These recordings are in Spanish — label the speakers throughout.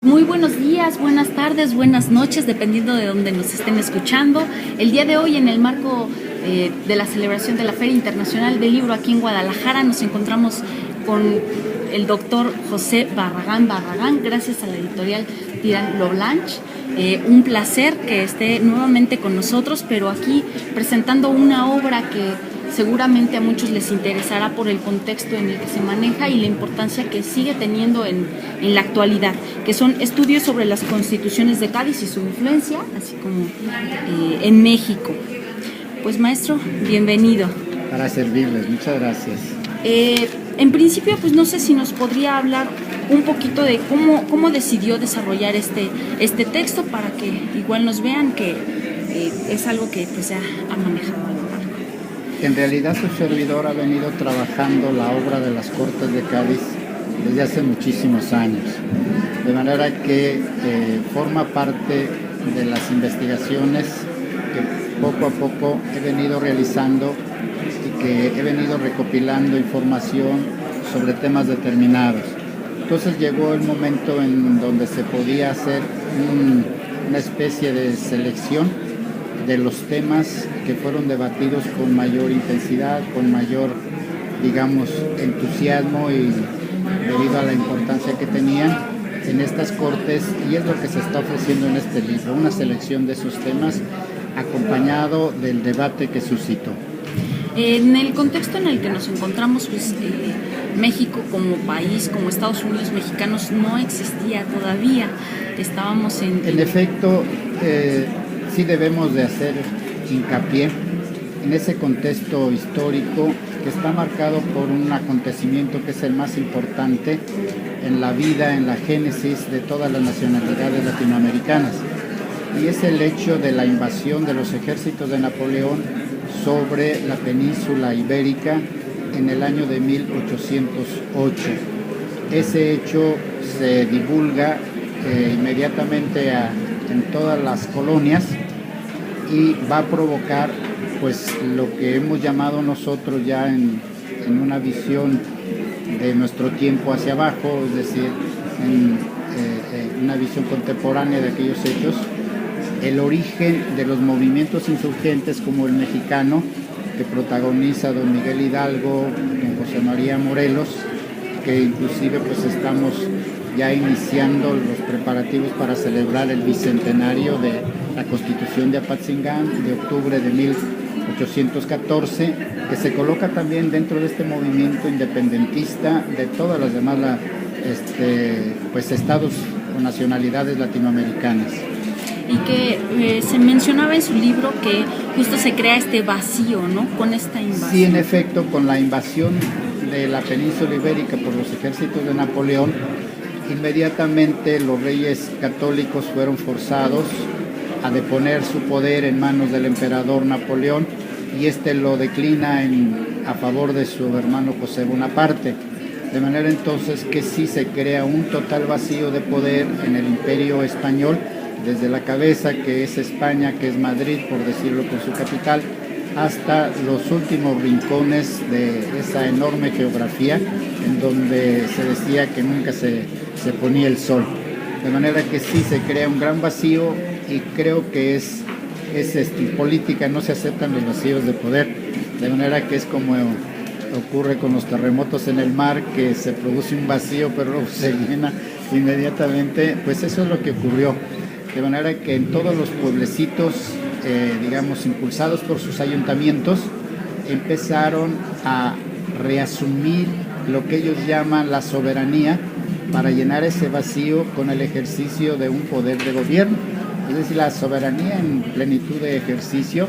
Speaker 1: Muy buenos días, buenas tardes, buenas noches, dependiendo de donde nos estén escuchando. El día de hoy, en el marco de la celebración de la Feria Internacional del Libro aquí en Guadalajara, nos encontramos con el doctor José Barragán, gracias a la editorial Tirán Lo Blanche. Un placer que esté nuevamente con nosotros, pero aquí presentando una obra que seguramente a muchos les interesará por el contexto en el que se maneja y la importancia que sigue teniendo en la actualidad, que son estudios sobre las constituciones de Cádiz y su influencia, así como en México. Pues maestro, bienvenido.
Speaker 2: Para servirles, muchas gracias.
Speaker 1: En principio, pues no sé si nos podría hablar un poquito de cómo decidió desarrollar este texto para que igual nos vean que es algo que pues ha manejado.
Speaker 2: En realidad su servidor ha venido trabajando la obra de las Cortes de Cádiz desde hace muchísimos años, de manera que forma parte de las investigaciones que poco a poco he venido realizando y que he venido recopilando información sobre temas determinados. Entonces llegó el momento en donde se podía hacer una especie de selección de los temas que fueron debatidos con mayor intensidad, con mayor, digamos, entusiasmo y debido a la importancia que tenían en estas cortes, y es lo que se está ofreciendo en este libro, una selección de esos temas acompañado del debate que suscitó.
Speaker 1: En el contexto en el que nos encontramos, pues México como país, como Estados Unidos mexicanos, no existía todavía. Estábamos en efecto,
Speaker 2: sí debemos de hacer hincapié en ese contexto histórico que está marcado por un acontecimiento que es el más importante en la vida, en la génesis de todas las nacionalidades latinoamericanas, y es el hecho de la invasión de los ejércitos de Napoleón sobre la península ibérica en el año de 1808. Ese hecho se divulga inmediatamente en todas las colonias y va a provocar pues lo que hemos llamado nosotros ya en una visión de nuestro tiempo hacia abajo, es decir, en una visión contemporánea de aquellos hechos, el origen de los movimientos insurgentes como el mexicano, que protagoniza don Miguel Hidalgo, don José María Morelos, que inclusive pues estamos ya iniciando los preparativos para celebrar el bicentenario de la Constitución de Apatzingán de octubre de 1814, que se coloca también dentro de este movimiento independentista de todas las demás pues estados o nacionalidades latinoamericanas.
Speaker 1: Y que se mencionaba en su libro que justo se crea este vacío, ¿no?, con esta invasión.
Speaker 2: Sí, en efecto, con la invasión de la península ibérica por los ejércitos de Napoleón, inmediatamente los reyes católicos fueron forzados a deponer su poder en manos del emperador Napoleón, y este lo declina a favor de su hermano José Bonaparte, de manera entonces que sí se crea un total vacío de poder en el imperio español, desde la cabeza, que es España, que es Madrid, por decirlo con su capital, hasta los últimos rincones de esa enorme geografía en donde se decía que nunca se ponía el sol. De manera que sí se crea un gran vacío, y creo que es política, no se aceptan los vacíos de poder, de manera que es como ocurre con los terremotos en el mar, que se produce un vacío pero luego se llena inmediatamente. Pues eso es lo que ocurrió, de manera que en todos los pueblecitos, digamos, impulsados por sus ayuntamientos, empezaron a reasumir lo que ellos llaman la soberanía, para llenar ese vacío con el ejercicio de un poder de gobierno. es decir, la soberanía en plenitud de ejercicio,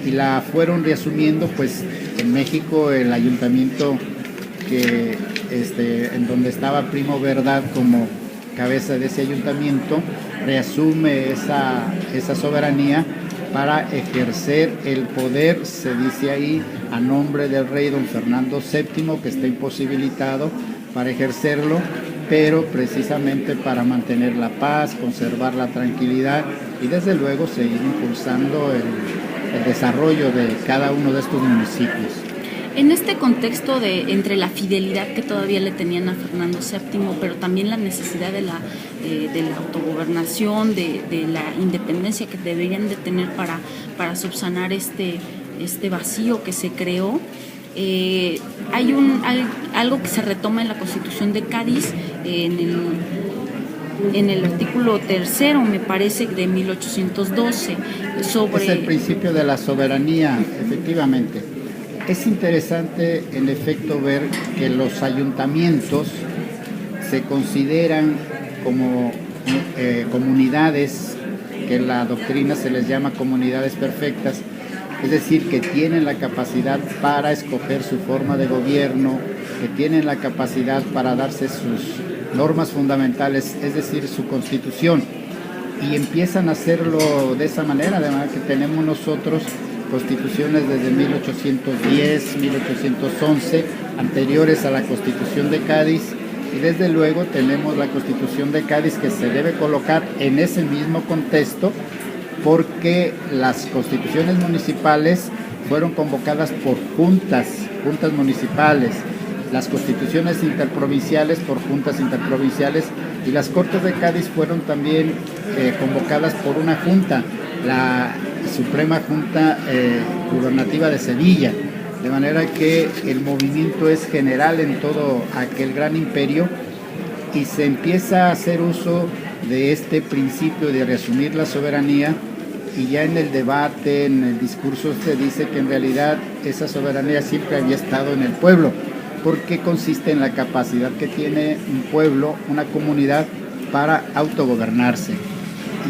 Speaker 2: y la fueron reasumiendo, pues en México el ayuntamiento que en donde estaba Primo Verdad como cabeza de ese ayuntamiento, reasume esa soberanía para ejercer el poder, se dice ahí, a nombre del rey don Fernando VII, que está imposibilitado para ejercerlo, pero precisamente para mantener la paz, conservar la tranquilidad y desde luego seguir impulsando el desarrollo de cada uno de estos municipios.
Speaker 1: En este contexto entre la fidelidad que todavía le tenían a Fernando VII, pero también la necesidad de la autogobernación, de la independencia que deberían de tener para subsanar este vacío que se creó, hay algo que se retoma en la Constitución de Cádiz, en el artículo 3, me parece, de 1812, sobre...
Speaker 2: Es el principio de la soberanía, efectivamente. Es interesante, en efecto, ver que los ayuntamientos se consideran como comunidades, que en la doctrina se les llama comunidades perfectas, es decir, que tienen la capacidad para escoger su forma de gobierno, que tienen la capacidad para darse sus normas fundamentales, es decir, su constitución, y empiezan a hacerlo de esa manera, además que tenemos nosotros constituciones desde 1810, 1811, anteriores a la Constitución de Cádiz, y desde luego tenemos la Constitución de Cádiz, que se debe colocar en ese mismo contexto, porque las constituciones municipales fueron convocadas por juntas municipales, las constituciones interprovinciales por juntas interprovinciales, y las Cortes de Cádiz fueron también convocadas por una junta, la Suprema Junta Gubernativa de Sevilla, de manera que el movimiento es general en todo aquel gran imperio, y se empieza a hacer uso de este principio de reasumir la soberanía, y ya en el debate, en el discurso, se dice que en realidad esa soberanía siempre había estado en el pueblo, porque consiste en la capacidad que tiene un pueblo, una comunidad, para autogobernarse.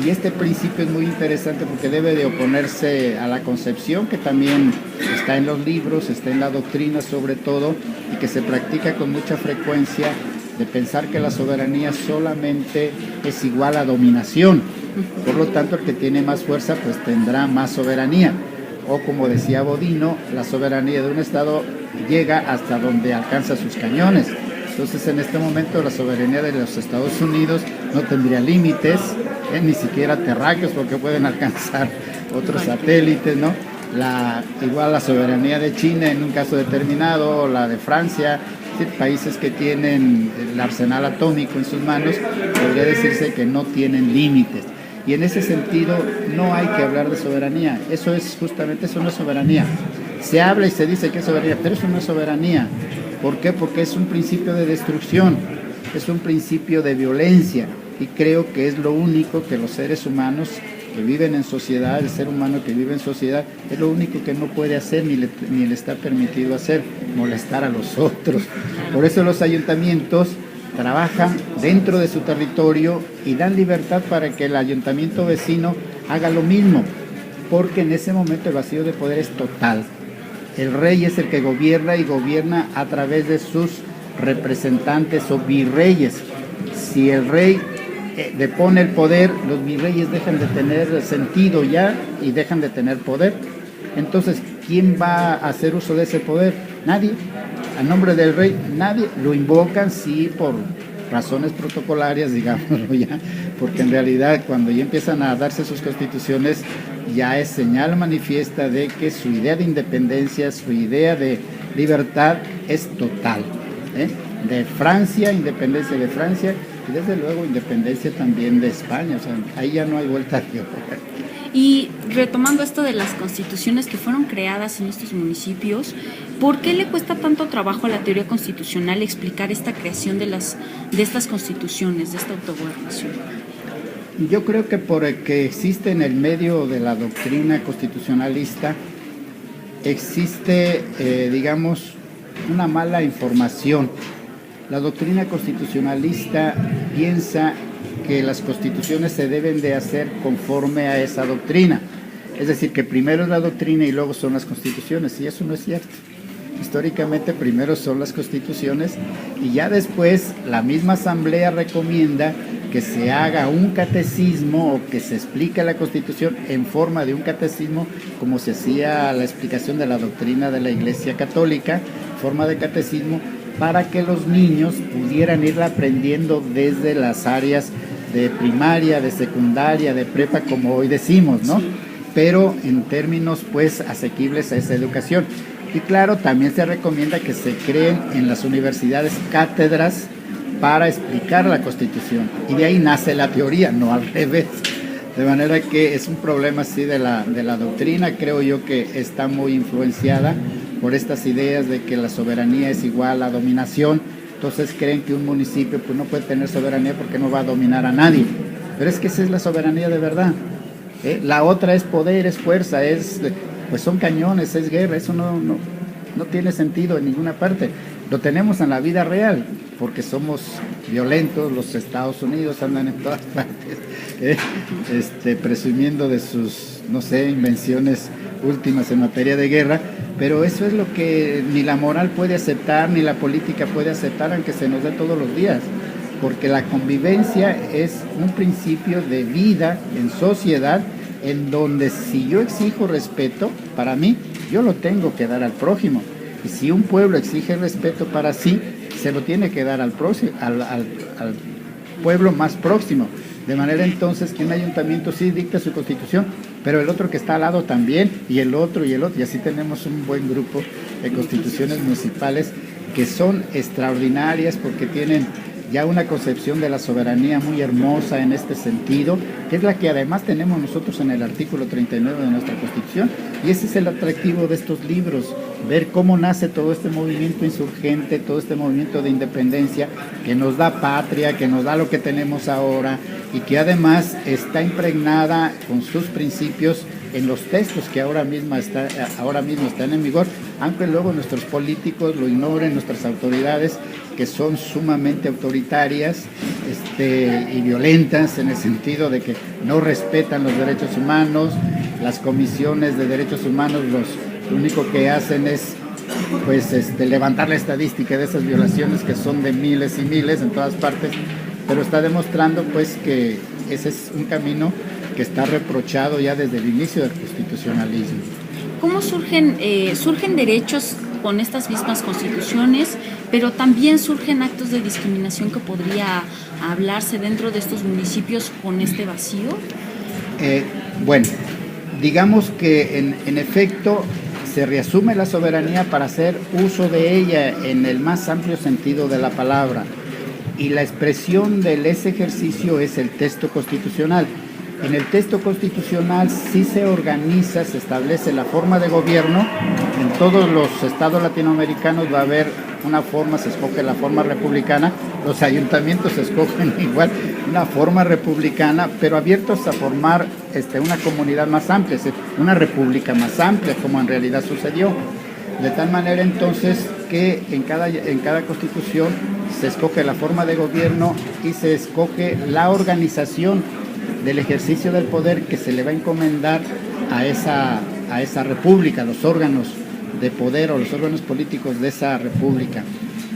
Speaker 2: Y este principio es muy interesante porque debe de oponerse a la concepción que también está en los libros, está en la doctrina sobre todo, y que se practica con mucha frecuencia, de pensar que la soberanía solamente es igual a dominación. Por lo tanto, el que tiene más fuerza pues tendrá más soberanía. O como decía Bodino, la soberanía de un estado llega hasta donde alcanza sus cañones. Entonces, en este momento la soberanía de los Estados Unidos no tendría límites, ni siquiera terráqueos, porque pueden alcanzar otros satélites, ¿no? Igual la soberanía de China en un caso determinado, o la de Francia, países que tienen el arsenal atómico en sus manos, podría decirse que no tienen límites. Y en ese sentido no hay que hablar de soberanía. Eso es justamente, eso no es soberanía. Se habla y se dice que es soberanía, pero eso no es soberanía. ¿Por qué? Porque es un principio de destrucción, es un principio de violencia, y creo que es lo único que los seres humanos que viven en sociedad, el ser humano que vive en sociedad, es lo único que no puede hacer ni le está permitido hacer, molestar a los otros. Por eso los ayuntamientos trabajan dentro de su territorio y dan libertad para que el ayuntamiento vecino haga lo mismo, porque en ese momento el vacío de poder es total. El rey es el que gobierna, y gobierna a través de sus representantes o virreyes. Si el rey depone el poder, los virreyes dejan de tener sentido ya y dejan de tener poder. Entonces, ¿quién va a hacer uso de ese poder? Nadie. A nombre del rey, nadie. Lo invocan, sí, por razones protocolarias, digámoslo ya, porque en realidad cuando ya empiezan a darse sus constituciones, ya es señal manifiesta de que su idea de independencia, su idea de libertad es total. De Francia, independencia de Francia, y desde luego independencia también de España, o sea, ahí ya no hay vuelta de hoja.
Speaker 1: Y retomando esto de las constituciones que fueron creadas en estos municipios, ¿por qué le cuesta tanto trabajo a la teoría constitucional explicar esta creación de estas constituciones, de esta autogobernación?
Speaker 2: Yo creo que porque existe en el medio de la doctrina constitucionalista, existe, digamos, una mala información. La doctrina constitucionalista piensa que las constituciones se deben de hacer conforme a esa doctrina. Es decir, que primero es la doctrina y luego son las constituciones, y eso no es cierto. Históricamente primero son las constituciones y ya después la misma asamblea recomienda que se haga un catecismo o que se explique la Constitución en forma de un catecismo, como se hacía la explicación de la doctrina de la Iglesia Católica, forma de catecismo, para que los niños pudieran ir aprendiendo desde las áreas de primaria, de secundaria, de prepa, como hoy decimos, ¿no? Pero en términos pues asequibles a esa educación. Y claro, también se recomienda que se creen en las universidades cátedras para explicar la Constitución. Y de ahí nace la teoría, no al revés. De manera que es un problema así de la doctrina. Creo yo que está muy influenciada por estas ideas de que la soberanía es igual a dominación. Entonces creen que un municipio pues no puede tener soberanía porque no va a dominar a nadie. Pero es que esa es la soberanía de verdad. La otra es poder, es fuerza, pues son cañones, es guerra. Eso no tiene sentido en ninguna parte. Lo tenemos en la vida real, porque somos violentos. Los Estados Unidos andan en todas partes, presumiendo de sus, no sé, invenciones últimas en materia de guerra, pero eso es lo que ni la moral puede aceptar, ni la política puede aceptar, aunque se nos dé todos los días, porque la convivencia es un principio de vida en sociedad, en donde si yo exijo respeto, para mí, yo lo tengo que dar al prójimo. Y si un pueblo exige respeto para sí, se lo tiene que dar al pueblo más próximo. De manera entonces que un ayuntamiento sí dicta su constitución, pero el otro que está al lado también, y el otro, y así tenemos un buen grupo de constituciones municipales que son extraordinarias porque tienen ya una concepción de la soberanía muy hermosa en este sentido, que es la que además tenemos nosotros en el artículo 39 de nuestra Constitución, y ese es el atractivo de estos libros, ver cómo nace todo este movimiento insurgente, todo este movimiento de independencia que nos da patria, que nos da lo que tenemos ahora, y que además está impregnada con sus principios en los textos que ahora mismo están en vigor, aunque luego nuestros políticos lo ignoren, nuestras autoridades, que son sumamente autoritarias y violentas, en el sentido de que no respetan los derechos humanos. Las comisiones de derechos humanos lo único que hacen es pues levantar la estadística de esas violaciones, que son de miles y miles en todas partes, pero está demostrando pues que ese es un camino que está reprochado ya desde el inicio del constitucionalismo.
Speaker 1: ¿Cómo surgen derechos con estas mismas constituciones, pero también surgen actos de discriminación que podría hablarse dentro de estos municipios con este vacío?
Speaker 2: Bueno, digamos que en efecto se reasume la soberanía para hacer uso de ella en el más amplio sentido de la palabra, y la expresión de ese ejercicio es el texto constitucional. En el texto constitucional sí se organiza, se establece la forma de gobierno. En todos los estados latinoamericanos va a haber una forma, se escoge la forma republicana. Los ayuntamientos escogen igual una forma republicana, pero abiertos a formar una comunidad más amplia, es decir, una república más amplia, como en realidad sucedió. De tal manera entonces que en cada constitución se escoge la forma de gobierno y se escoge la organización del ejercicio del poder que se le va a encomendar a esa república, los órganos de poder o los órganos políticos de esa república.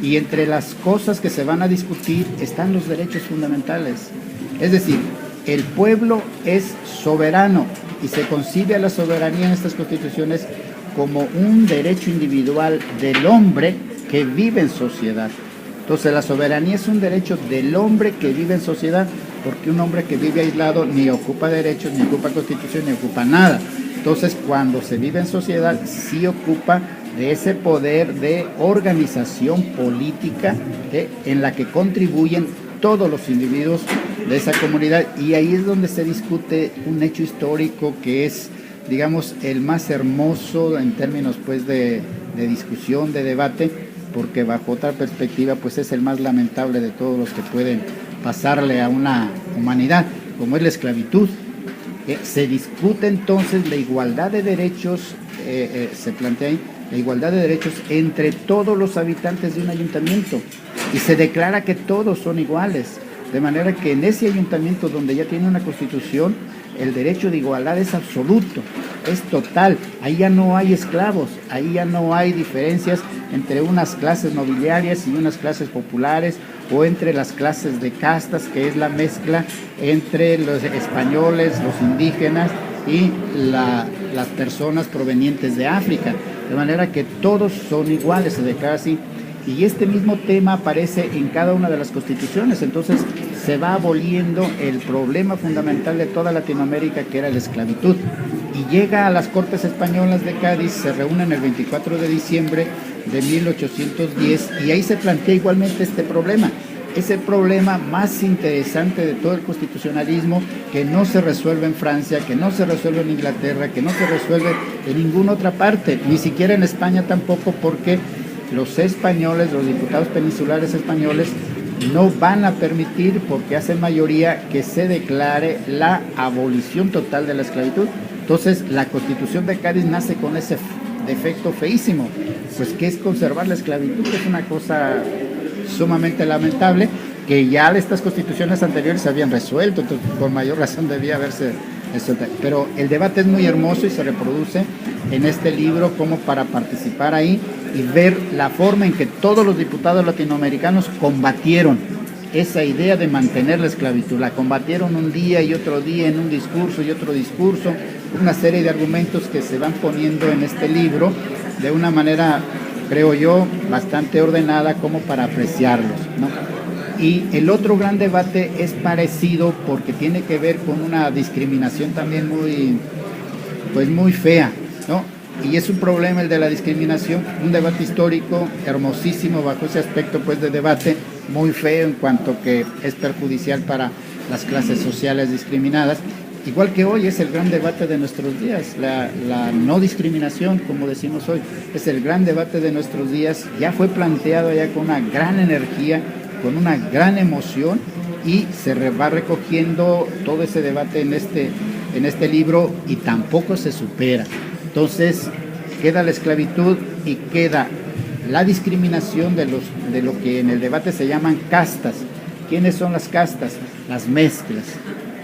Speaker 2: Y entre las cosas que se van a discutir están los derechos fundamentales. Es decir, el pueblo es soberano y se concibe a la soberanía en estas constituciones como un derecho individual del hombre que vive en sociedad. Entonces la soberanía es un derecho del hombre que vive en sociedad, porque un hombre que vive aislado ni ocupa derechos, ni ocupa constitución, ni ocupa nada. Entonces cuando se vive en sociedad sí ocupa de ese poder de organización política en la que contribuyen todos los individuos de esa comunidad, y ahí es donde se discute un hecho histórico que es, digamos, el más hermoso en términos pues de discusión, de debate, porque bajo otra perspectiva pues es el más lamentable de todos los que pueden pasarle a una humanidad, como es la esclavitud. Se discute entonces la igualdad de derechos, se plantea ahí, la igualdad de derechos entre todos los habitantes de un ayuntamiento, y se declara que todos son iguales. De manera que en ese ayuntamiento donde ya tiene una constitución, el derecho de igualdad es absoluto, es total. Ahí ya no hay esclavos, ahí ya no hay diferencias entre unas clases nobiliarias y unas clases populares, o entre las clases de castas, que es la mezcla entre los españoles, los indígenas y las personas provenientes de África. De manera que todos son iguales, se declara así. Y este mismo tema aparece en cada una de las constituciones. Entonces se va aboliendo el problema fundamental de toda Latinoamérica, que era la esclavitud. Y llega a las Cortes Españolas de Cádiz, se reúnen el 24 de diciembre de 1810, y ahí se plantea igualmente este problema. Es el problema más interesante de todo el constitucionalismo, que no se resuelve en Francia, que no se resuelve en Inglaterra, que no se resuelve en ninguna otra parte, ni siquiera en España tampoco, porque los españoles, los diputados peninsulares españoles, no van a permitir, porque hacen mayoría, que se declare la abolición total de la esclavitud. Entonces, la Constitución de Cádiz nace con ese defecto feísimo, pues que es conservar la esclavitud, que es una cosa sumamente lamentable, que ya estas constituciones anteriores se habían resuelto, entonces por mayor razón debía haberse resuelto. Pero el debate es muy hermoso y se reproduce en este libro como para participar ahí y ver la forma en que todos los diputados latinoamericanos combatieron esa idea de mantener la esclavitud. La combatieron un día y otro día, en un discurso y otro discurso, una serie de argumentos que se van poniendo en este libro de una manera, creo yo, bastante ordenada como para apreciarlos, ¿no? Y el otro gran debate es parecido porque tiene que ver con una discriminación también muy fea, ¿no? Y es un problema el de la discriminación, un debate histórico hermosísimo bajo ese aspecto pues de debate, muy feo en cuanto que es perjudicial para las clases sociales discriminadas. Igual que hoy es el gran debate de nuestros días, la no discriminación, como decimos hoy, es el gran debate de nuestros días. Ya fue planteado ya con una gran energía, con una gran emoción, y se va recogiendo todo ese debate en este libro, y tampoco se supera. Entonces queda la esclavitud y queda la discriminación de lo que en el debate se llaman castas. ¿Quiénes son las castas? Las mezclas.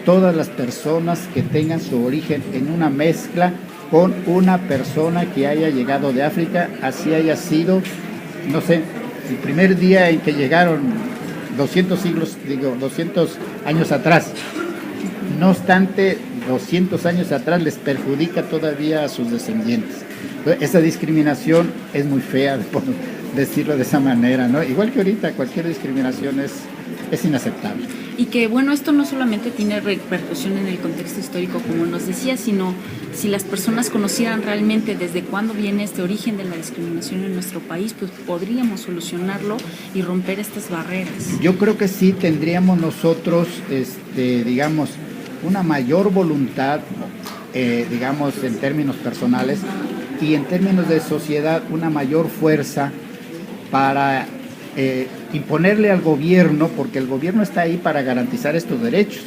Speaker 2: Todas las personas que tengan su origen en una mezcla con una persona que haya llegado de África, así haya sido, no sé, el primer día en que llegaron 200 años atrás. No obstante, 200 años atrás les perjudica todavía a sus descendientes. Esa discriminación es muy fea, por decirlo de esa manera, ¿no? Igual que ahorita, cualquier discriminación es inaceptable.
Speaker 1: Y que, bueno, esto no solamente tiene repercusión en el contexto histórico, como nos decía, sino si las personas conocieran realmente desde cuándo viene este origen de la discriminación en nuestro país, pues podríamos solucionarlo y romper estas barreras.
Speaker 2: Yo creo que sí tendríamos nosotros, digamos, una mayor voluntad, digamos, en términos personales, y en términos de sociedad, una mayor fuerza para imponerle al gobierno, porque el gobierno está ahí para garantizar estos derechos,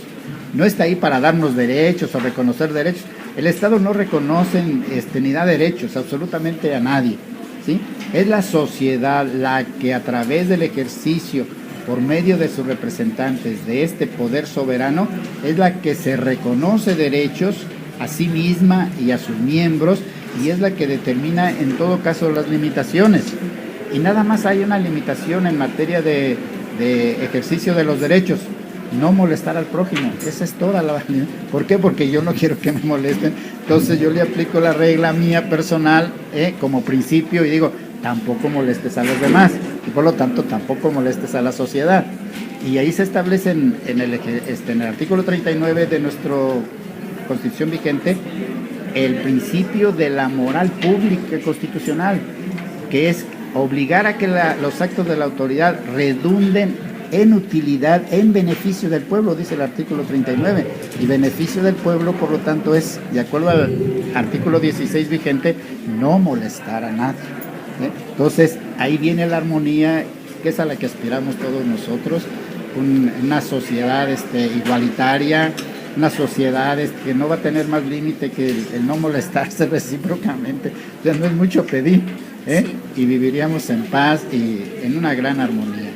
Speaker 2: no está ahí para darnos derechos o reconocer derechos. El Estado no reconoce ni da derechos absolutamente a nadie, ¿sí? Es la sociedad la que, a través del ejercicio por medio de sus representantes de este poder soberano, es la que se reconoce derechos a sí misma y a sus miembros, y es la que determina en todo caso las limitaciones. Y nada más hay una limitación en materia de ejercicio de los derechos: no molestar al prójimo. Esa es toda la... ¿Por qué? Porque yo no quiero que me molesten. Entonces yo le aplico la regla mía personal como principio, y digo, tampoco molestes a los demás, y por lo tanto tampoco molestes a la sociedad. Y ahí se establece en el artículo 39 de nuestra Constitución vigente el principio de la moral pública constitucional, que es obligar a que los actos de la autoridad redunden en utilidad, en beneficio del pueblo, dice el artículo 39, y beneficio del pueblo, por lo tanto, es, de acuerdo al artículo 16 vigente, no molestar a nadie. Entonces, ahí viene la armonía, que es a la que aspiramos todos nosotros, una sociedad igualitaria, una sociedad que no va a tener más límite que el no molestarse recíprocamente. O sea, no es mucho pedir,
Speaker 1: Sí.
Speaker 2: Y viviríamos en paz y en una gran armonía.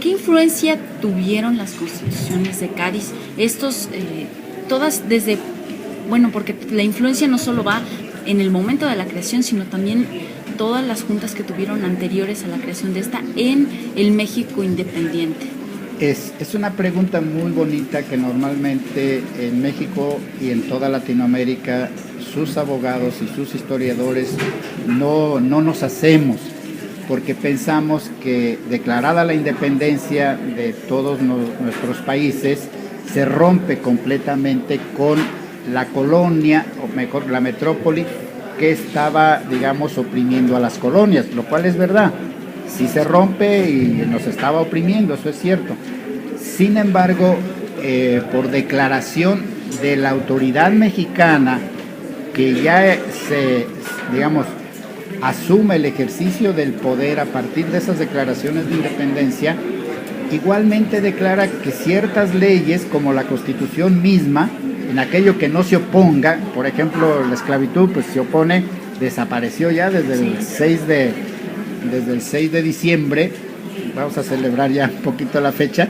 Speaker 1: ¿qué influencia tuvieron las constituciones de Cádiz? Todas desde, bueno, porque la influencia no solo va en el momento de la creación, sino también todas las juntas que tuvieron anteriores a la creación de esta en el México independiente.
Speaker 2: Es una pregunta muy bonita que normalmente en México y en toda Latinoamérica sus abogados y sus historiadores no nos hacemos, porque pensamos que declarada la independencia de todos nuestros países, se rompe completamente con la colonia, o mejor, la metrópoli, que estaba, digamos, oprimiendo a las colonias, lo cual es verdad. Sí se rompe y nos estaba oprimiendo, eso es cierto. Sin embargo, por declaración de la autoridad mexicana, que ya digamos, asume el ejercicio del poder a partir de esas declaraciones de independencia, igualmente declara que ciertas leyes, como la Constitución misma, en aquello que no se oponga, por ejemplo, la esclavitud, pues se opone, desapareció ya desde el 6 de diciembre, vamos a celebrar ya un poquito la fecha,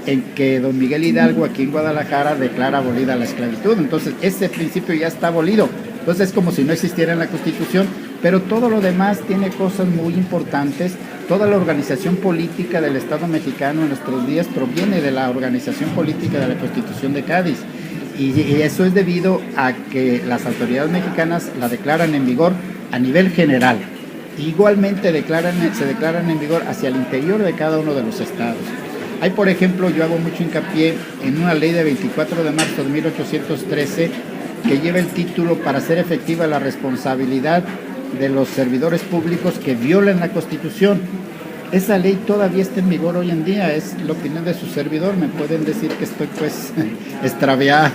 Speaker 2: en que don Miguel Hidalgo aquí en Guadalajara declara abolida la esclavitud. Entonces ese principio ya está abolido, entonces es como si no existiera en la Constitución, pero todo lo demás tiene cosas muy importantes. Toda la organización política del Estado mexicano en nuestros días proviene de la organización política de la Constitución de Cádiz, y eso es debido a que las autoridades mexicanas la declaran en vigor a nivel general. Igualmente se declaran en vigor hacia el interior de cada uno de los estados. Hay, por ejemplo, yo hago mucho hincapié en una ley de 24 de marzo de 1813 que lleva el título "Para hacer efectiva la responsabilidad de los servidores públicos que violen la Constitución". Esa ley todavía está en vigor hoy en día, es la opinión de su servidor. Me pueden decir que estoy pues extraviado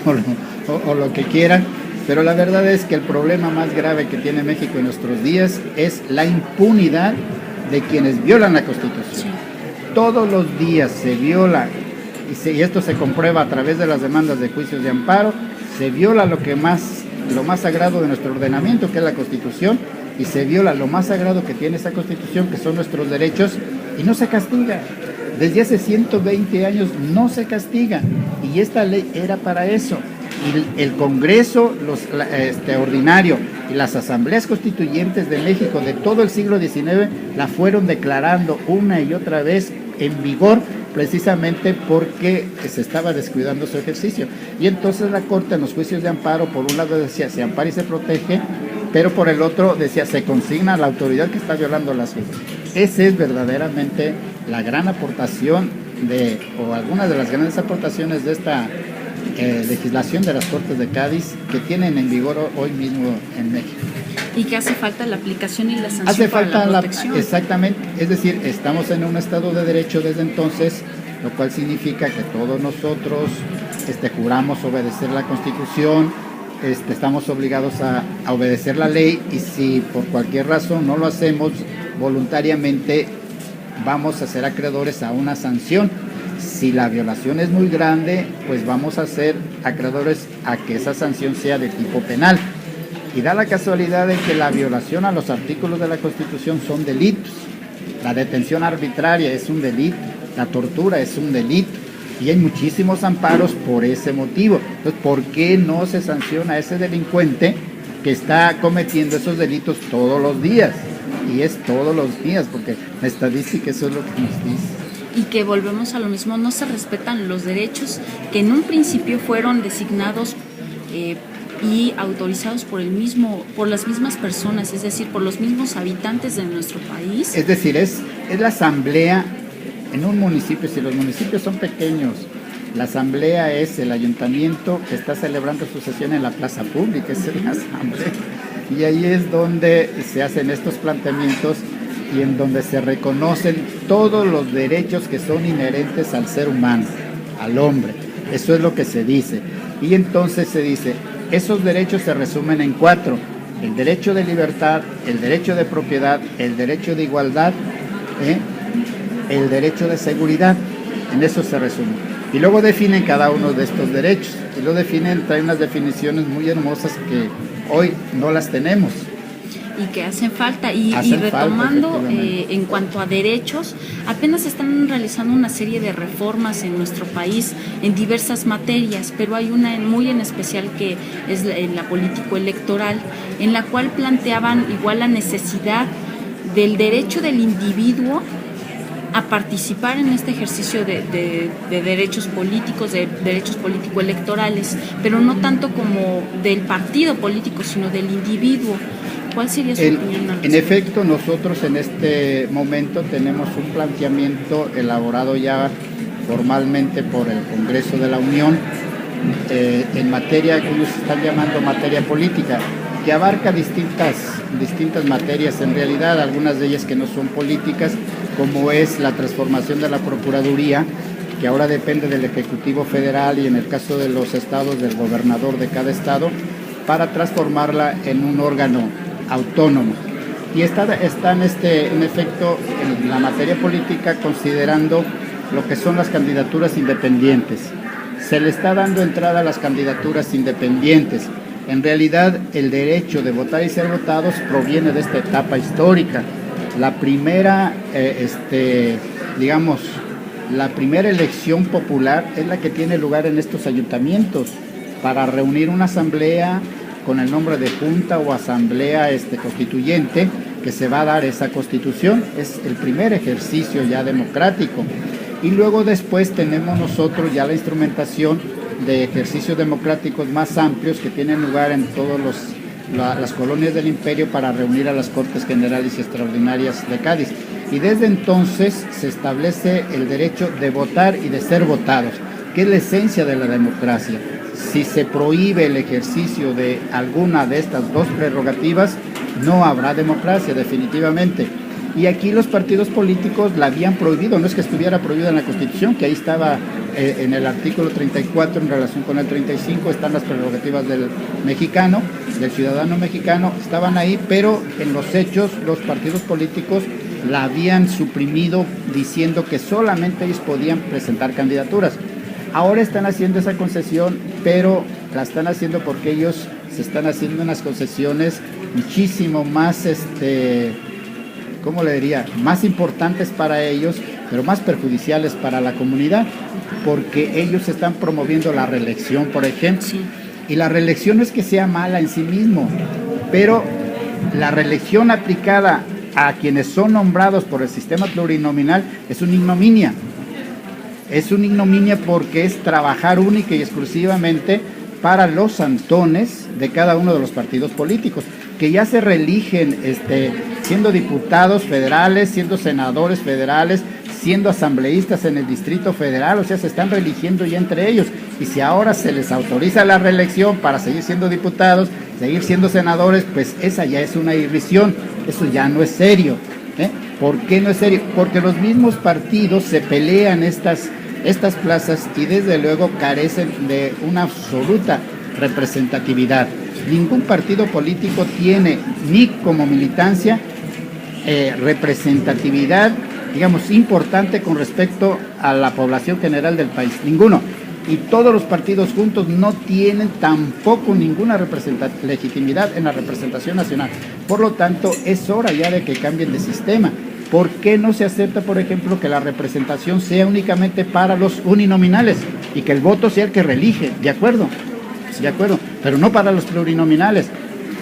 Speaker 2: o lo que quieran, pero la verdad es que el problema más grave que tiene México en nuestros días es la impunidad de quienes violan la Constitución. Sí. Todos los días se viola, y esto se comprueba a través de las demandas de juicios de amparo, se viola lo más sagrado de nuestro ordenamiento, que es la Constitución, y se viola lo más sagrado que tiene esa Constitución, que son nuestros derechos, y no se castiga. Desde hace 120 años no se castiga, y esta ley era para eso. Y el Congreso ordinario y las asambleas constituyentes de México de todo el siglo XIX la fueron declarando una y otra vez en vigor, precisamente porque se estaba descuidando su ejercicio. Y entonces la Corte, en los juicios de amparo, por un lado decía se ampara y se protege, pero por el otro decía se consigna a la autoridad que está violando las leyes. Esa es verdaderamente la gran aportación o algunas de las grandes aportaciones de esta legislación de las Cortes de Cádiz, que tienen en vigor hoy mismo en México.
Speaker 1: Y que hace falta la aplicación y la sanción para la protección.
Speaker 2: Exactamente, es decir, estamos en un Estado de Derecho desde entonces, lo cual significa que todos nosotros juramos obedecer la Constitución, estamos obligados a obedecer la ley, y si por cualquier razón no lo hacemos voluntariamente, vamos a ser acreedores a una sanción. Si la violación es muy grande, pues vamos a ser acreedores a que esa sanción sea de tipo penal. Y da la casualidad de que la violación a los artículos de la Constitución son delitos. La detención arbitraria es un delito, la tortura es un delito, y hay muchísimos amparos por ese motivo. Entonces, ¿por qué no se sanciona a ese delincuente que está cometiendo esos delitos todos los días? Y es todos los días, porque la estadística eso es lo que nos dice.
Speaker 1: Y que volvemos a lo mismo, no se respetan los derechos que en un principio fueron designados y autorizados por las mismas personas, es decir, por los mismos habitantes de nuestro país.
Speaker 2: Es decir, es la asamblea en un municipio. Si los municipios son pequeños, la asamblea es el ayuntamiento que está celebrando su sesión en la plaza pública, es la asamblea. Y ahí es donde se hacen estos planteamientos y en donde se reconocen todos los derechos que son inherentes al ser humano, al hombre. Eso es lo que se dice. Y entonces se dice, esos derechos se resumen en 4: el derecho de libertad, el derecho de propiedad, el derecho de igualdad, el derecho de seguridad. En eso se resume. Y luego definen cada uno de estos derechos. Y lo definen, traen unas definiciones muy hermosas que hoy no las tenemos.
Speaker 1: y que hacen falta. Y retomando, en cuanto a derechos, apenas están realizando una serie de reformas en nuestro país en diversas materias, pero hay una muy en especial que es la político-electoral, en la cual planteaban igual la necesidad del derecho del individuo a participar en este ejercicio de derechos políticos, de derechos político-electorales, pero no tanto como del partido político, sino del individuo. ¿Cuál sería su opinión?
Speaker 2: En efecto, nosotros en este momento tenemos un planteamiento elaborado ya formalmente por el Congreso de la Unión en materia que ellos están llamando materia política, que abarca distintas materias, en realidad algunas de ellas que no son políticas, como es la transformación de la Procuraduría, que ahora depende del Ejecutivo Federal y en el caso de los estados del gobernador de cada estado, para transformarla en un órgano autónomo. Y están en efecto en la materia política considerando lo que son las candidaturas independientes. Se le está dando entrada a las candidaturas independientes. En realidad, el derecho de votar y ser votados proviene de esta etapa histórica. La primera, la primera elección popular es la que tiene lugar en estos ayuntamientos para reunir una asamblea con el nombre de junta o asamblea constituyente que se va a dar esa constitución. Es el primer ejercicio ya democrático. Y luego después tenemos nosotros ya la instrumentación de ejercicios democráticos más amplios que tienen lugar en todas las colonias del imperio para reunir a las Cortes Generales y Extraordinarias de Cádiz. Y desde entonces se establece el derecho de votar y de ser votados, que es la esencia de la democracia. Si se prohíbe el ejercicio de alguna de estas dos prerrogativas, no habrá democracia, definitivamente. Y aquí los partidos políticos la habían prohibido, no es que estuviera prohibida en la Constitución, que ahí estaba en el artículo 34 en relación con el 35, están las prerrogativas del mexicano, del ciudadano mexicano, estaban ahí, pero en los hechos los partidos políticos la habían suprimido diciendo que solamente ellos podían presentar candidaturas. Ahora están haciendo esa concesión, pero la están haciendo porque ellos se están haciendo unas concesiones muchísimo más, ¿cómo le diría?, más importantes para ellos, pero más perjudiciales para la comunidad, porque ellos están promoviendo la reelección, por ejemplo. Sí. Y la reelección no es que sea mala en sí mismo, pero la reelección aplicada a quienes son nombrados por el sistema plurinominal es una ignominia. Es una ignominia porque es trabajar única y exclusivamente para los santones de cada uno de los partidos políticos, que ya se reeligen siendo diputados federales, siendo senadores federales, siendo asambleístas en el Distrito Federal, o sea, se están reeligiendo ya entre ellos. Y si ahora se les autoriza la reelección para seguir siendo diputados, seguir siendo senadores, pues esa ya es una irrisión, eso ya no es serio. ¿Por qué no es serio? Porque los mismos partidos se pelean estas plazas y desde luego carecen de una absoluta representatividad. Ningún partido político tiene ni como militancia representatividad, digamos, importante con respecto a la población general del país. Ninguno. Y todos los partidos juntos no tienen tampoco ninguna legitimidad en la representación nacional. Por lo tanto, es hora ya de que cambien de sistema. ¿Por qué no se acepta, por ejemplo, que la representación sea únicamente para los uninominales y que el voto sea el que reelige? De acuerdo, pero no para los plurinominales.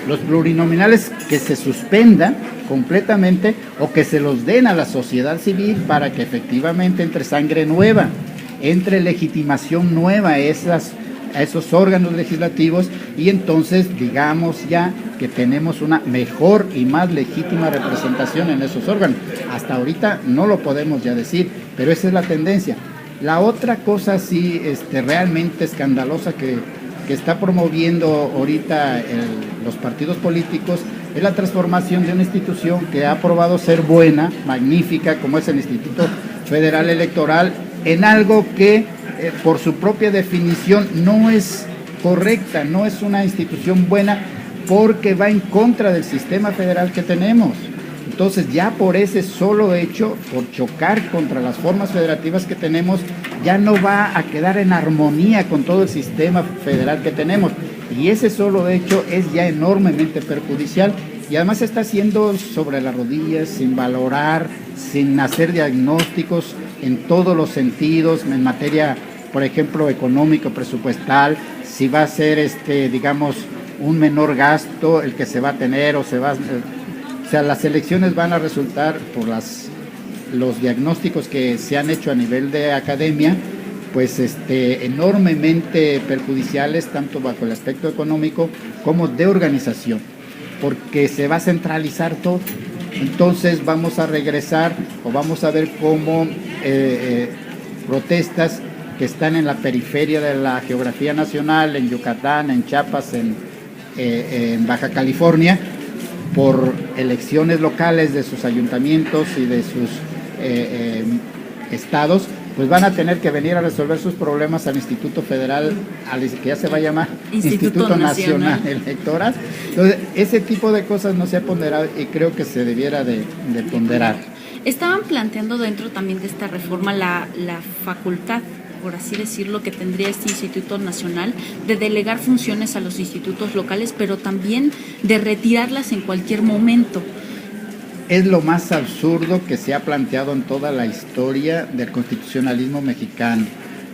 Speaker 2: Los plurinominales que se suspendan completamente o que se los den a la sociedad civil para que efectivamente entre sangre nueva, entre legitimación nueva a esos órganos legislativos, y entonces digamos ya que tenemos una mejor y más legítima representación en esos órganos. Hasta ahorita no lo podemos ya decir, pero esa es la tendencia. La otra cosa sí realmente escandalosa que está promoviendo ahorita los partidos políticos es la transformación de una institución que ha probado ser buena, magnífica, como es el Instituto Federal Electoral, en algo que por su propia definición no es correcta, no es una institución buena porque va en contra del sistema federal que tenemos. Entonces ya por ese solo hecho, por chocar contra las formas federativas que tenemos, ya no va a quedar en armonía con todo el sistema federal que tenemos. Y ese solo hecho es ya enormemente perjudicial, y además se está haciendo sobre las rodillas, sin valorar, sin hacer diagnósticos en todos los sentidos, en materia, por ejemplo, económico, presupuestal, si va a ser, digamos, un menor gasto el que se va a tener, o sea, las elecciones van a resultar, por los diagnósticos que se han hecho a nivel de academia, pues enormemente perjudiciales, tanto bajo el aspecto económico como de organización, porque se va a centralizar todo. Entonces vamos a regresar, o vamos a ver cómo protestas que están en la periferia de la geografía nacional, en Yucatán, en Chiapas, en Baja California, por elecciones locales de sus ayuntamientos y de sus estados, pues van a tener que venir a resolver sus problemas al Instituto Federal, que ya se va a llamar Instituto Nacional Electoral. Entonces, ese tipo de cosas no se ha ponderado, y creo que se debiera de ponderar.
Speaker 1: Estaban planteando dentro también de esta reforma la facultad, por así decirlo, que tendría este Instituto Nacional de delegar funciones a los institutos locales, pero también de retirarlas en cualquier momento.
Speaker 2: Es lo más absurdo que se ha planteado en toda la historia del constitucionalismo mexicano.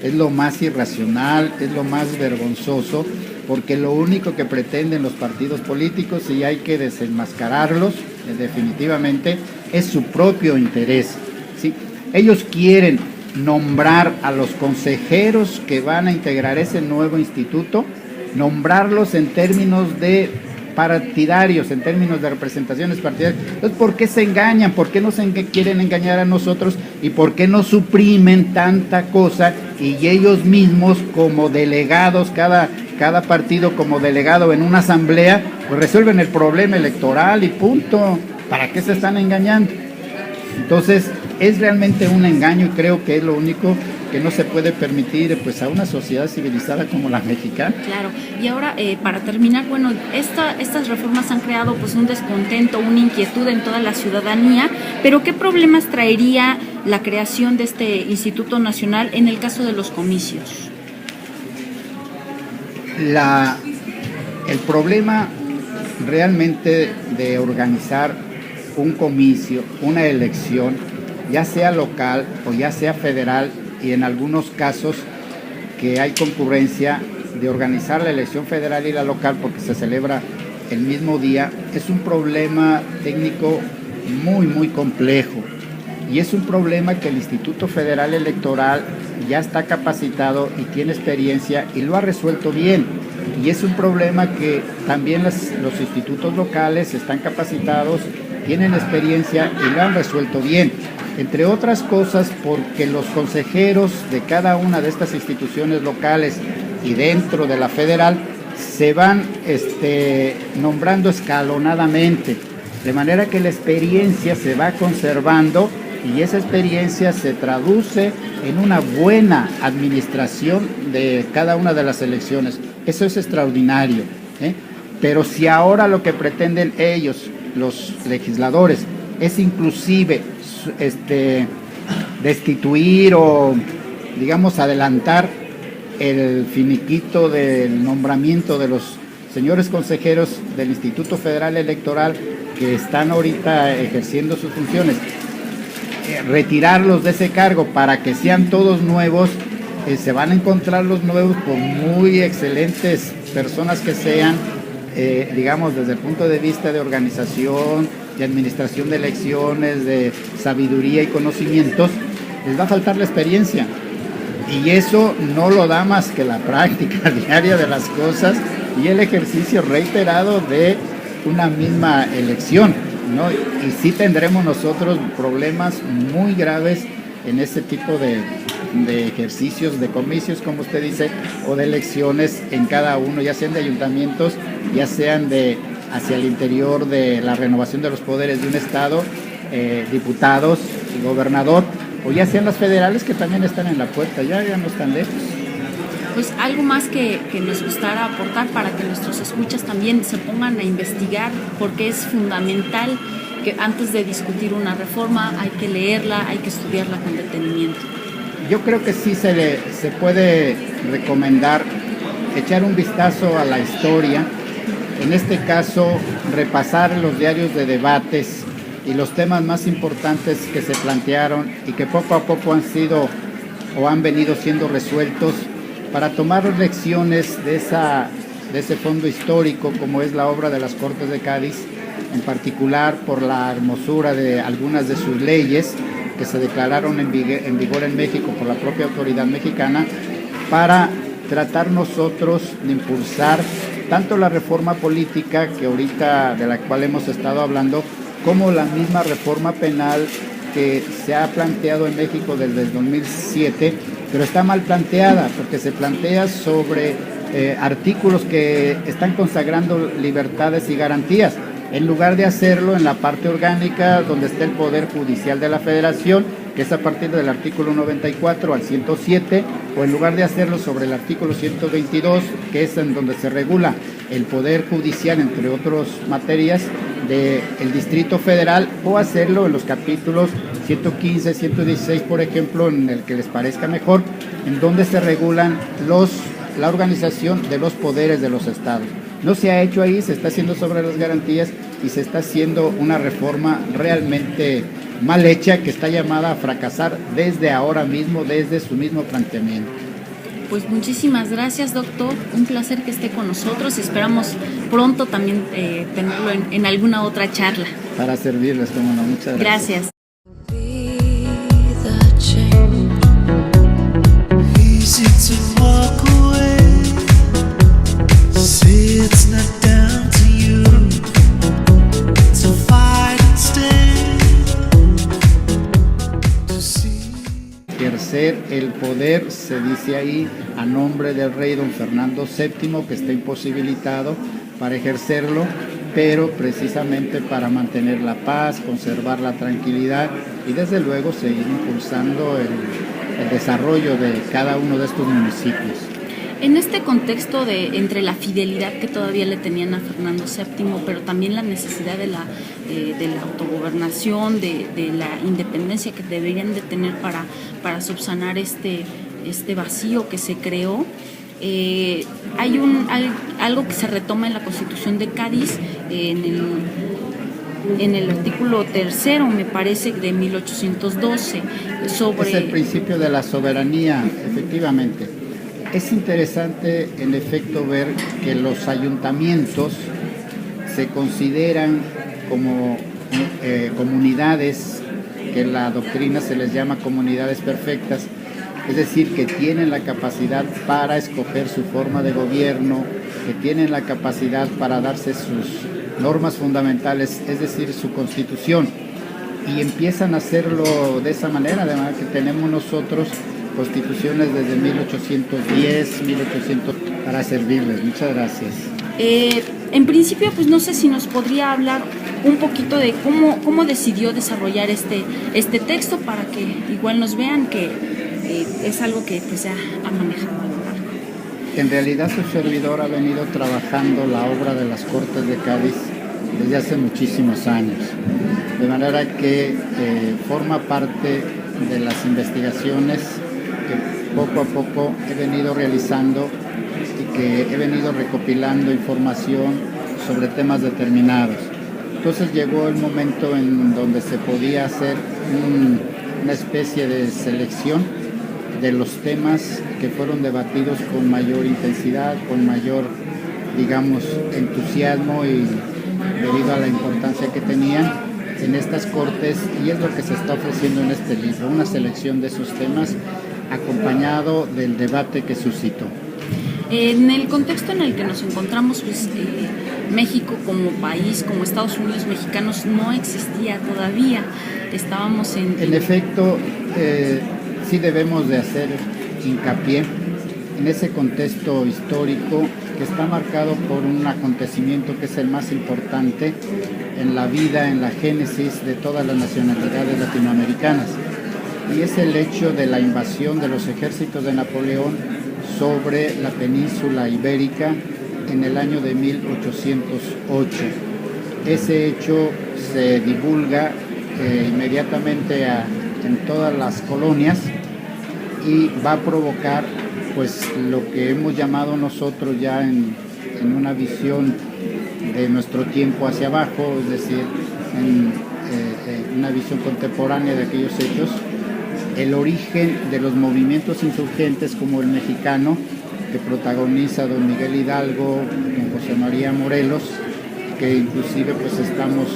Speaker 2: Es lo más irracional, es lo más vergonzoso, porque lo único que pretenden los partidos políticos, y hay que desenmascararlos definitivamente, es su propio interés, ¿sí? Ellos quieren nombrar a los consejeros que van a integrar ese nuevo instituto, nombrarlos en términos de partidarios, en términos de representaciones partidarias. Entonces, ¿por qué se engañan? ¿Por qué nos quieren engañar a nosotros? ¿Y por qué no suprimen tanta cosa y ellos mismos, como delegados, cada partido como delegado en una asamblea, pues resuelven el problema electoral y punto? ¿Para qué se están engañando? Entonces, es realmente un engaño, y creo que es lo único que no se puede permitir, pues, a una sociedad civilizada como la mexicana.
Speaker 1: Claro, y ahora para terminar, bueno, estas reformas han creado pues un descontento, una inquietud en toda la ciudadanía, pero ¿qué problemas traería la creación de este Instituto Nacional en el caso de los comicios?
Speaker 2: El problema realmente de organizar un comicio, una elección, ya sea local o ya sea federal, y en algunos casos que hay concurrencia, de organizar la elección federal y la local porque se celebra el mismo día, es un problema técnico muy, muy complejo, y es un problema que el Instituto Federal Electoral ya está capacitado y tiene experiencia y lo ha resuelto bien, y es un problema que también los institutos locales están capacitados, tienen experiencia y lo han resuelto bien. Entre otras cosas porque los consejeros de cada una de estas instituciones locales y dentro de la federal se van nombrando escalonadamente, de manera que la experiencia se va conservando, y esa experiencia se traduce en una buena administración de cada una de las elecciones. Eso es extraordinario, ¿eh? Pero si ahora lo que pretenden ellos, los legisladores, es inclusive destituir o, digamos, adelantar el finiquito del nombramiento de los señores consejeros del Instituto Federal Electoral que están ahorita ejerciendo sus funciones, retirarlos de ese cargo para que sean todos nuevos, se van a encontrar los nuevos, por muy excelentes personas que sean, digamos, desde el punto de vista de organización, de administración de elecciones, de sabiduría y conocimientos, les va a faltar la experiencia, y eso no lo da más que la práctica diaria de las cosas y el ejercicio reiterado de una misma elección, ¿no? Y sí tendremos nosotros problemas muy graves en este tipo de ejercicios, de comicios, como usted dice, o de elecciones en cada uno, ya sean de ayuntamientos, ya sean hacia el interior de la renovación de los poderes de un estado, diputados y gobernador, o ya sean las federales, que también están en la puerta, ya no están lejos.
Speaker 1: Pues algo más que nos gustara aportar para que nuestros escuchas también se pongan a investigar, porque es fundamental que antes de discutir una reforma hay que leerla, hay que estudiarla con detenimiento.
Speaker 2: Yo creo que sí se puede recomendar echar un vistazo a la historia, en este caso repasar los diarios de debates y los temas más importantes que se plantearon y que poco a poco han sido o han venido siendo resueltos, para tomar lecciones de ese fondo histórico, como es la obra de las Cortes de Cádiz, en particular por la hermosura de algunas de sus leyes que se declararon en vigor en México por la propia autoridad mexicana, para tratar nosotros de impulsar tanto la reforma política que ahorita de la cual hemos estado hablando, como la misma reforma penal que se ha planteado en México desde el 2007, pero está mal planteada porque se plantea sobre artículos que están consagrando libertades y garantías, en lugar de hacerlo en la parte orgánica donde está el Poder Judicial de la Federación, que es a partir del artículo 94 al 107, o en lugar de hacerlo sobre el artículo 122, que es en donde se regula el Poder Judicial, entre otras materias, del Distrito Federal, o hacerlo en los capítulos 115, 116, por ejemplo, en el que les parezca mejor, en donde se regulan la organización de los poderes de los estados. No se ha hecho ahí, se está haciendo sobre las garantías y se está haciendo una reforma realmente mal hecha que está llamada a fracasar desde ahora mismo, desde su mismo planteamiento.
Speaker 1: Pues muchísimas gracias, doctor. Un placer que esté con nosotros. Esperamos pronto también tenerlo en alguna otra charla.
Speaker 2: Para servirles, como no. Muchas gracias.
Speaker 1: Gracias.
Speaker 2: Ejercer el poder, se dice ahí, a nombre del rey don Fernando VII, que está imposibilitado para ejercerlo, pero precisamente para mantener la paz, conservar la tranquilidad y desde luego seguir impulsando el desarrollo de cada uno de estos municipios.
Speaker 1: En este contexto de entre la fidelidad que todavía le tenían a Fernando VII, pero también la necesidad de la autogobernación, de la independencia que deberían de tener para subsanar este vacío que se creó, hay algo que se retoma en la Constitución de Cádiz, en el artículo 3, me parece, de 1812, sobre...
Speaker 2: Es el principio de la soberanía, efectivamente. Es interesante, en efecto, ver que los ayuntamientos se consideran como comunidades, que en la doctrina se les llama comunidades perfectas, es decir, que tienen la capacidad para escoger su forma de gobierno, que tienen la capacidad para darse sus normas fundamentales, es decir, su constitución, y empiezan a hacerlo de esa manera, de manera que tenemos nosotros constituciones desde 1810, 1800, para servirles. Muchas gracias.
Speaker 1: En principio, pues no sé si nos podría hablar un poquito de cómo decidió desarrollar este texto, para que igual nos vean que es algo que pues ya ha manejado a lo largo.
Speaker 2: En realidad su servidor ha venido trabajando la obra de las Cortes de Cádiz desde hace muchísimos años, de manera que forma parte de las investigaciones que poco a poco he venido realizando y que he venido recopilando información sobre temas determinados. Entonces llegó el momento en donde se podía hacer una especie de selección de los temas que fueron debatidos con mayor intensidad, con mayor, digamos, entusiasmo y debido a la importancia que tenían en estas cortes, y es lo que se está ofreciendo en este libro, una selección de esos temas acompañado del debate que suscitó.
Speaker 1: En el contexto en el que nos encontramos, pues, México como país, como Estados Unidos mexicanos, no existía todavía. Estábamos
Speaker 2: En efecto, sí debemos de hacer hincapié en ese contexto histórico que está marcado por un acontecimiento que es el más importante en la vida, en la génesis de todas las nacionalidades latinoamericanas, y es el hecho de la invasión de los ejércitos de Napoleón sobre la península ibérica en el año de 1808. Ese hecho se divulga inmediatamente en todas las colonias y va a provocar pues lo que hemos llamado nosotros ya en una visión de nuestro tiempo hacia abajo, es decir, en una visión contemporánea de aquellos hechos, el origen de los movimientos insurgentes como el mexicano, que protagoniza don Miguel Hidalgo, don José María Morelos, que inclusive pues estamos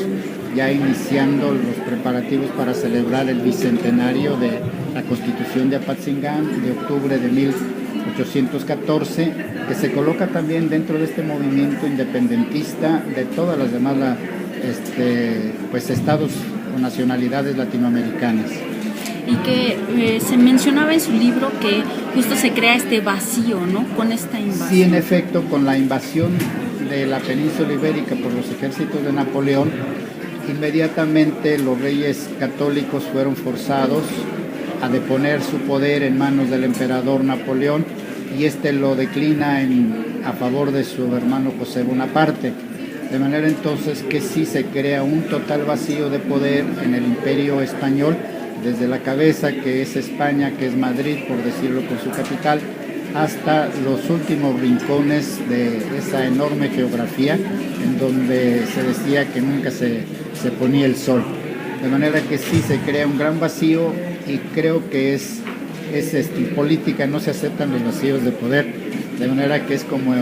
Speaker 2: ya iniciando los preparativos para celebrar el bicentenario de la Constitución de Apatzingán de octubre de 1814, que se coloca también dentro de este movimiento independentista de todas las demás pues estados o nacionalidades latinoamericanas.
Speaker 1: Y que se mencionaba en su libro que justo se crea este vacío, ¿no?, con esta invasión.
Speaker 2: Sí, en efecto, con la invasión de la península ibérica por los ejércitos de Napoleón, inmediatamente los reyes católicos fueron forzados a deponer su poder en manos del emperador Napoleón, y este lo declina a favor de su hermano José Bonaparte. De manera entonces que sí se crea un total vacío de poder en el imperio español, desde la cabeza, que es España, que es Madrid, por decirlo con su capital, hasta los últimos rincones de esa enorme geografía en donde se decía que nunca se ponía el sol. De manera que sí se crea un gran vacío, y creo que en política no se aceptan los vacíos de poder, de manera que es como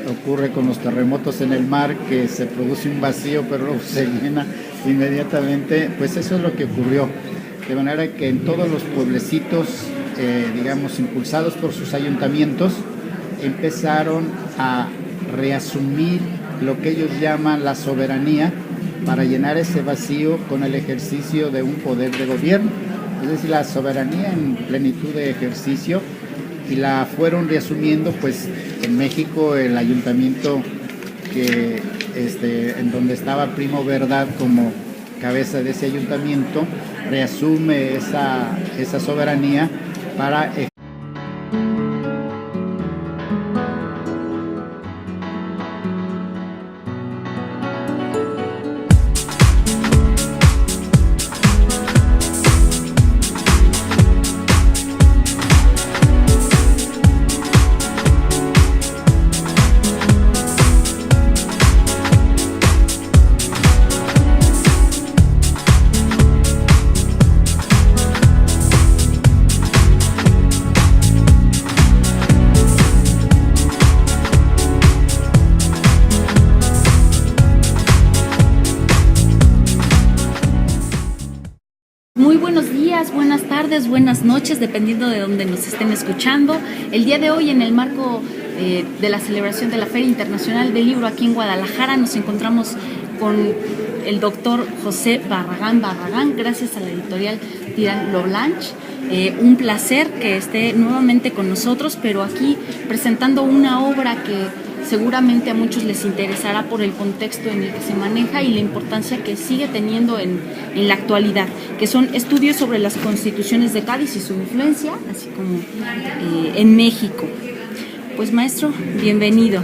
Speaker 2: ocurre con los terremotos en el mar, que se produce un vacío pero luego se llena inmediatamente. Pues eso es lo que ocurrió, de manera que en todos los pueblecitos, digamos, impulsados por sus ayuntamientos, empezaron a reasumir lo que ellos llaman la soberanía, para llenar ese vacío con el ejercicio de un poder de gobierno, es decir, la soberanía en plenitud de ejercicio, y la fueron reasumiendo. Pues en México el ayuntamiento en donde estaba Primo Verdad como cabeza de ese ayuntamiento, reasume esa soberanía para
Speaker 1: Muy buenos días, buenas tardes, buenas noches, dependiendo de donde nos estén escuchando. El día de hoy, en el marco de la celebración de la Feria Internacional del Libro aquí en Guadalajara, nos encontramos con el doctor José Barragán, gracias a la editorial Tirán Lo Blanche. Un placer que esté nuevamente con nosotros, pero aquí presentando una obra que seguramente a muchos les interesará por el contexto en el que se maneja y la importancia que sigue teniendo en la actualidad, que son estudios sobre las constituciones de Cádiz y su influencia, así como en México. Pues maestro, bienvenido.